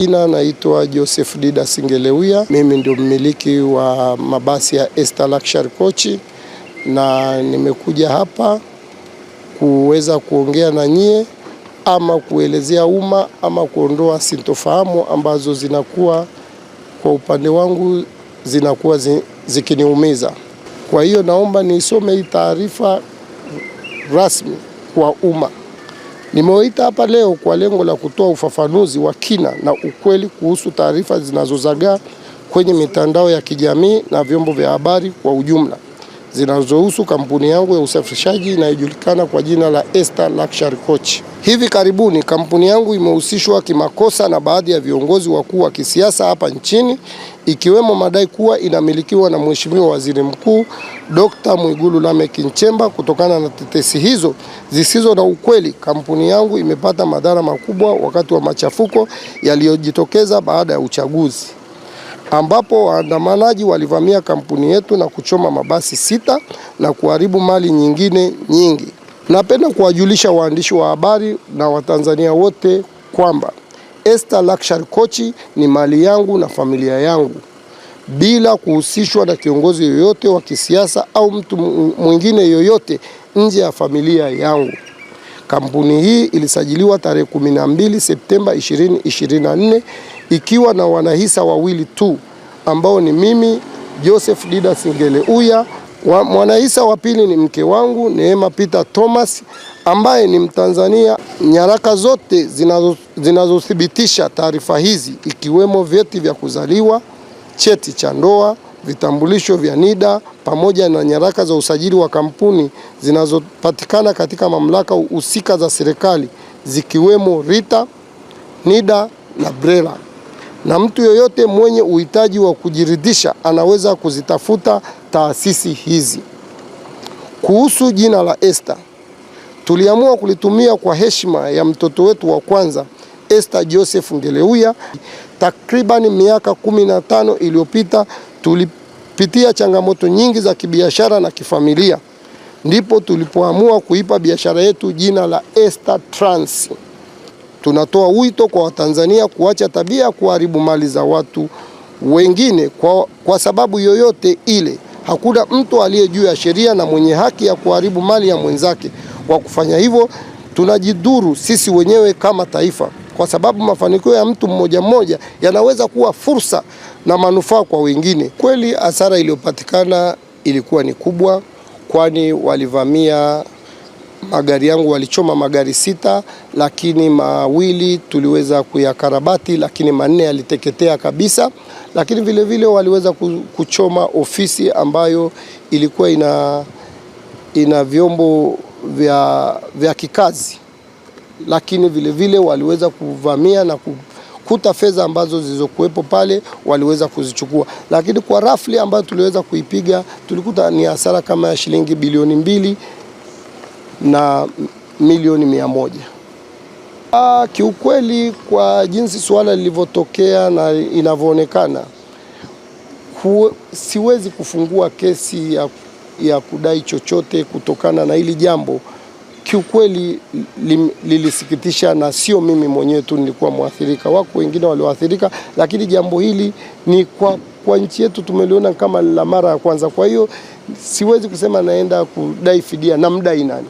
Jina naitwa Joseph Didas Ngeleuya. Mimi ndio mmiliki wa mabasi ya Esta Luxury Coach, na nimekuja hapa kuweza kuongea na nyie ama kuelezea umma ama kuondoa sintofahamu ambazo zinakuwa kwa upande wangu zinakuwa zikiniumiza. Kwa hiyo naomba nisome hii taarifa rasmi kwa umma. Nimewaita hapa leo kwa lengo la kutoa ufafanuzi wa kina na ukweli kuhusu taarifa zinazozagaa kwenye mitandao ya kijamii na vyombo vya habari kwa ujumla zinazohusu kampuni yangu ya usafirishaji inayojulikana kwa jina la Esta Luxury Coach. Hivi karibuni kampuni yangu imehusishwa kimakosa na baadhi ya viongozi wakuu wa kisiasa hapa nchini, ikiwemo madai kuwa inamilikiwa na Mheshimiwa Waziri Mkuu Dr. Mwigulu Lameck Nchemba. Kutokana na tetesi hizo zisizo na ukweli, kampuni yangu imepata madhara makubwa wakati wa machafuko yaliyojitokeza baada ya uchaguzi, ambapo waandamanaji walivamia kampuni yetu na kuchoma mabasi 6 na kuharibu mali nyingine nyingi. Napenda kuwajulisha waandishi wa habari na Watanzania wote kwamba Esta Luxury Coach ni mali yangu na familia yangu, bila kuhusishwa na kiongozi yoyote wa kisiasa au mtu mwingine yoyote nje ya familia yangu. Kampuni hii ilisajiliwa tarehe 12 Septemba 2024 ikiwa na wanahisa wawili tu, ambao ni mimi Joseph Didas Ngeleuya. Mwanahisa wa pili ni mke wangu Neema Peter Thomas, ambaye ni Mtanzania. Nyaraka zote zinazothibitisha taarifa hizi, ikiwemo vyeti vya kuzaliwa, cheti cha ndoa, vitambulisho vya NIDA pamoja na nyaraka za usajili wa kampuni zinazopatikana katika mamlaka husika za serikali, zikiwemo RITA, NIDA na BRELA. Na mtu yoyote mwenye uhitaji wa kujiridhisha anaweza kuzitafuta taasisi hizi. Kuhusu jina la Esta, tuliamua kulitumia kwa heshima ya mtoto wetu wa kwanza Esta Joseph Ngeleuya. Takriban miaka 15 iliyopita tulipitia changamoto nyingi za kibiashara na kifamilia, ndipo tulipoamua kuipa biashara yetu jina la Esta Trans. Tunatoa wito kwa Watanzania kuacha tabia ya kuharibu mali za watu wengine kwa sababu yoyote ile. Hakuna mtu aliye juu ya sheria na mwenye haki ya kuharibu mali ya mwenzake. Kwa kufanya hivyo, tunajidhuru sisi wenyewe kama taifa, kwa sababu mafanikio ya mtu mmoja mmoja yanaweza kuwa fursa na manufaa kwa wengine. Kweli hasara iliyopatikana ilikuwa ni kubwa, kwani walivamia magari yangu, walichoma magari 6, lakini mawili tuliweza kuyakarabati, lakini 4 yaliteketea kabisa. Lakini vile vile waliweza kuchoma ofisi ambayo ilikuwa ina vyombo vya kikazi, lakini vile vile waliweza kuvamia na kukuta fedha ambazo zilizokuwepo pale, waliweza kuzichukua. Lakini kwa rafli ambayo tuliweza kuipiga, tulikuta ni hasara kama ya shilingi bilioni 2 na milioni 100. Kiukweli, kwa jinsi suala lilivyotokea na inavyoonekana, siwezi kufungua kesi ya kudai chochote kutokana na hili jambo. Kiukweli lilisikitisha, na sio mimi mwenyewe tu nilikuwa mwathirika, wako wengine walioathirika, lakini jambo hili ni kwa nchi yetu tumeliona kama la mara ya kwanza. Kwa hiyo siwezi kusema naenda kudai fidia, na mdai nani.